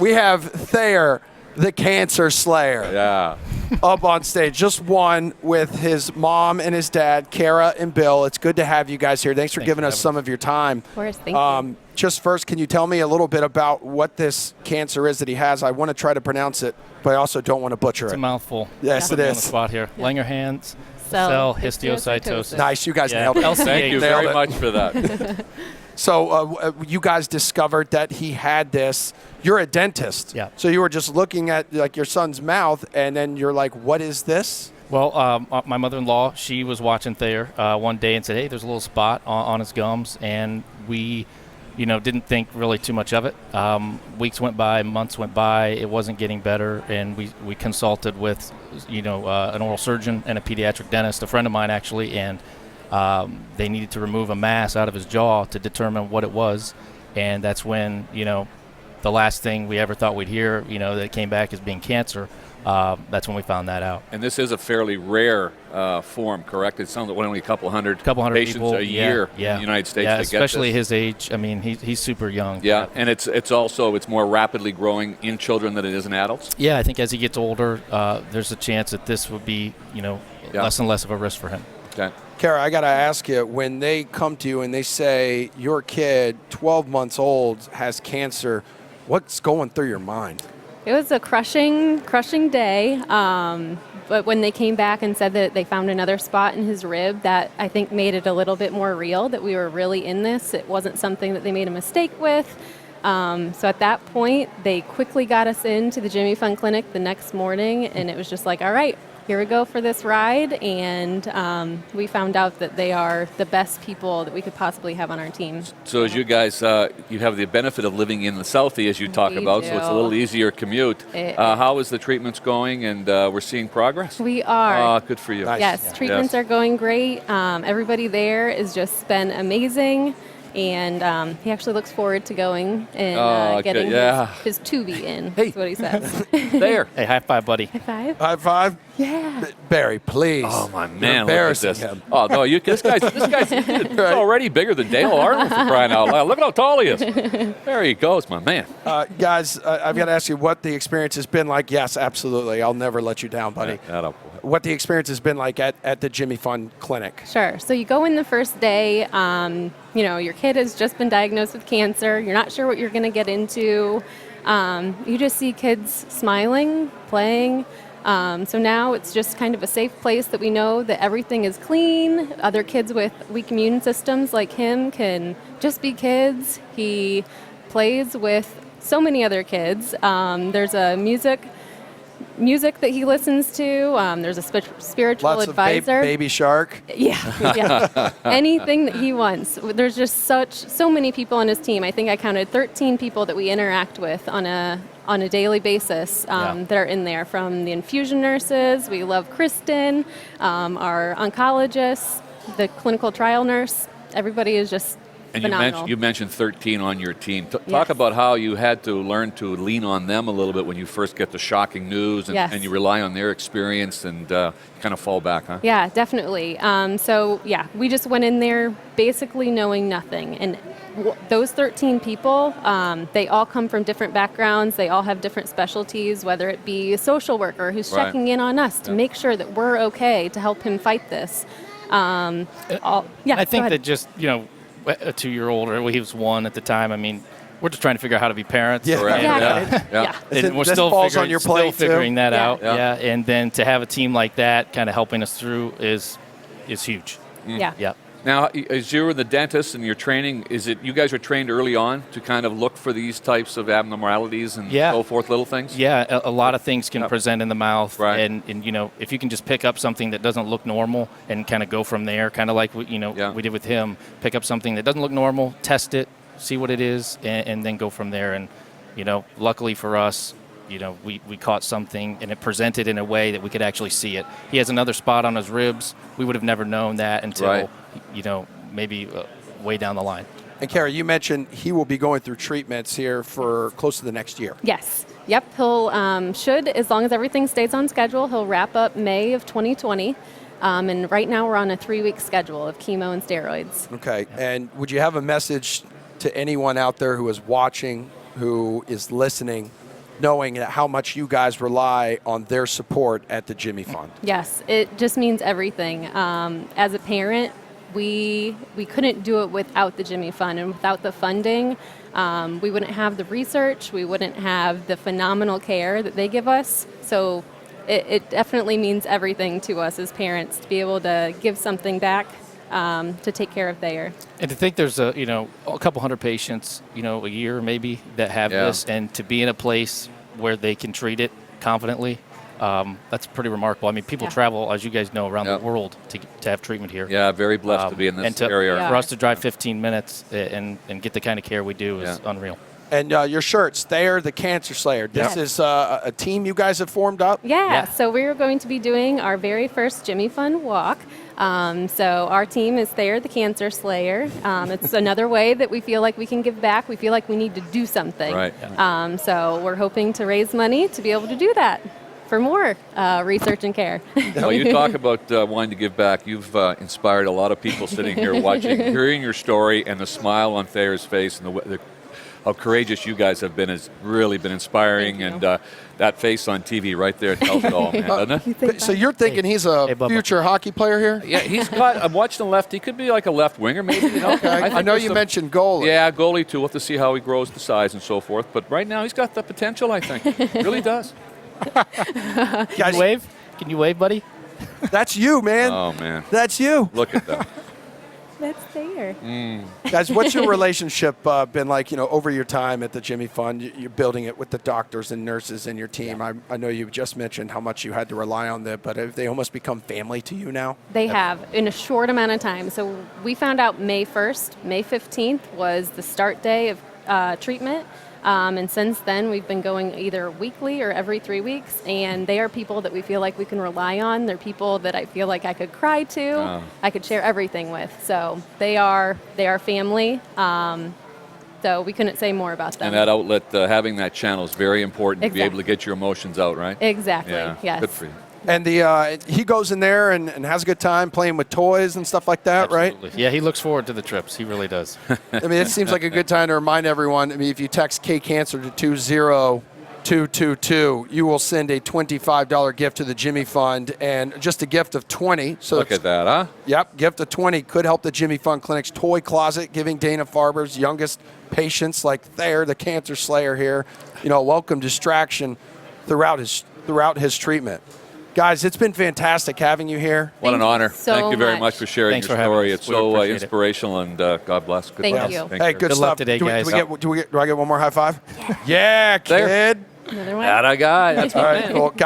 we have Thayer, the cancer slayer. Yeah. Up on stage, just one with his mom and his dad, Kara and Bill. It's good to have you guys here. Thanks for giving us some of your time. Of course, thank you. Just first, can you tell me a little bit about what this cancer is that he has? I want to try to pronounce it, but I also don't want to butcher it. It's a mouthful. Yes, it On the is. spot here. Yeah. Langerhans, Cell histiocytosis. Nice, you guys nailed it. Thank you Nailed very it. much for that. So you guys discovered that he had this. You're a dentist. Yeah. So you were just looking at like your son's mouth, and then you're like, what is this? Well, my mother-in-law, she was watching Thayer one day and said, hey, there's a little spot on his gums, and we didn't think really too much of it. Weeks went by, months went by, it wasn't getting better, and we consulted with, an oral surgeon and a pediatric dentist, a friend of mine actually, and they needed to remove a mass out of his jaw to determine what it was, and that's when, the last thing we ever thought we'd hear, that came back as being cancer. That's when we found that out. And this is a fairly rare form, correct? It sounds like only a couple hundred patients people, a year in the United States that get especially this. his age. I mean, he's super young. Yeah, and it's more rapidly growing in children than it is in adults? Yeah, I think as he gets older, there's a chance that this would be, less and less of a risk for him. Okay. Kara, I got to ask you, when they come to you and they say your kid, 12 months old, has cancer, what's going through your mind? It was a crushing day. But when they came back and said that they found another spot in his rib, that I think made it a little bit more real, that we were really in this. It wasn't something that they made a mistake with. So at that point, they quickly got us into the Jimmy Fund Clinic the next morning, and it was just like, all right, here we go for this ride. And we found out that they are the best people that we could possibly have on our team. So as you guys, you have the benefit of living in the Southie, as you talk about, so it's a little easier commute. How is the treatments going? And we're seeing progress? We are. Good for you. Nice. Yes, treatments are going great. Everybody there has just been amazing. And he actually looks forward to going and getting his tubie in. Hey. That's what he says. There. Hey, high five, buddy. High five. High five? Yeah. Barry, please. Oh, my You're man, look at embarrassing this. him. Oh, no, this guy's he's already bigger than Dale Arnold, for crying out loud. Look at how tall he is. There he goes, my man. Guys, I've got to ask you what the experience has been like. Yes, absolutely. I'll never let you down, buddy. What the experience has been like at the Jimmy Fund Clinic. Sure. So you go in the first day, your kid has just been diagnosed with cancer. You're not sure what you're going to get into. You just see kids smiling, playing. So now it's just kind of a safe place that we know that everything is clean. Other kids with weak immune systems like him can just be kids. He plays with so many other kids. There's a music that he listens to. There's a spiritual Lots advisor. Of Baby Shark. Yeah. Anything that he wants. There's just so many people on his team. I think I counted 13 people that we interact with on a daily basis that are in there, from the infusion nurses. We love Kristen, our oncologist, the clinical trial nurse. Everybody is just phenomenal. You mentioned 13 on your team. Talk about how you had to learn to lean on them a little bit when you first get the shocking news, and you rely on their experience and kind of fall back, huh? Yeah, definitely. We just went in there basically knowing nothing. And those 13 people, they all come from different backgrounds. They all have different specialties, whether it be a social worker who's checking in on us to make sure that we're okay to help him fight this. I think that just, a 2-year-old, or he was 1 at the time. I mean, we're just trying to figure out how to be parents. Yeah. And we're still figuring that out. Yeah. And then to have a team like that kind of helping us through is huge. Yeah. Now, as you're the dentist and you're training, is it you guys are trained early on to kind of look for these types of abnormalities and so forth, little things? Yeah, a lot of things can present in the mouth. Right. And if you can just pick up something that doesn't look normal and kind of go from there, kind of like we did with him, pick up something that doesn't look normal, test it, see what it is, and then go from there. And, luckily for us, we caught something and it presented in a way that we could actually see it. He has another spot on his ribs. We would have never known that until, maybe way down the line. And Kara, you mentioned he will be going through treatments here for close to the next year. Yes. Yep. He'll should, as long as everything stays on schedule, he'll wrap up May of 2020. And right now we're on a 3-week schedule of chemo and steroids. Okay. And would you have a message to anyone out there who is watching, who is listening, knowing how much you guys rely on their support at the Jimmy Fund. Yes, it just means everything. As a parent, we couldn't do it without the Jimmy Fund, and without the funding, we wouldn't have the research, we wouldn't have the phenomenal care that they give us. So it definitely means everything to us as parents to be able to give something back to take care of Thayer. And to think there's a couple hundred patients, a year maybe that have this, and to be in a place where they can treat it confidently, that's pretty remarkable. I mean, people travel, as you guys know, around the world to have treatment here. Yeah, very blessed to be in this area. For us to drive 15 minutes and get the kind of care we do is unreal. And your shirts, Thayer, the Cancer Slayer. This is a team you guys have formed up? Yeah, so we're going to be doing our very first Jimmy Fund walk. So our team is Thayer, the Cancer Slayer. It's another way that we feel like we can give back. We feel like we need to do something. Right. So we're hoping to raise money to be able to do that for more research and care. Well, you talk about wanting to give back. You've inspired a lot of people sitting here watching, hearing your story, and the smile on Thayer's face, and how courageous you guys have been has really been inspiring. And that face on TV right there tells it all, man, doesn't it? So you're thinking he's a future hockey player here? Yeah, he's got. I'm watching the left. He could be like a left winger, maybe. Okay. I know you mentioned goalie. Yeah, goalie too. We'll have to see how he grows the size and so forth. But right now, he's got the potential. I think really does. Can you wave? Can you wave, buddy? That's you, man. Oh man, that's you. Look at that. That's Thayer. Guys, what's your relationship been like, over your time at the Jimmy Fund? You're building it with the doctors and nurses in your team. I know you just mentioned how much you had to rely on them, but have they almost become family to you now? They have, in a short amount of time. So we found out May 1st. May 15th was the start day of treatment. And since then, we've been going either weekly or every 3 weeks, and they are people that we feel like we can rely on. They're people that I feel like I could cry to, I could share everything with. So they are family. So we couldn't say more about them. And that outlet, having that channel is very important to be able to get your emotions out, right? Exactly, yes. Good for you. And he goes in there and has a good time playing with toys and stuff like that, Absolutely. right? Yeah, he looks forward to the trips. He really does. I mean, it seems like a good time to remind everyone. I mean, if you text K-Cancer to 20222, you will send a $25 gift to the Jimmy Fund and just a gift of $20. So look at that, huh? Yep, gift of $20 could help the Jimmy Fund Clinic's toy closet, giving Dana-Farber's youngest patients like Thayer, the Cancer Slayer here, a welcome distraction throughout his treatment. Guys, it's been fantastic having you here. What an honor. Thank you very much for sharing Thanks your for story. us. It's We so appreciate inspirational, and God bless. Good Thank luck. you. Thank Hey, you. good Good stuff. luck today, guys. Do I get one more high five? Yeah, kid. Another one? That I got. That's All right, cool. Guys,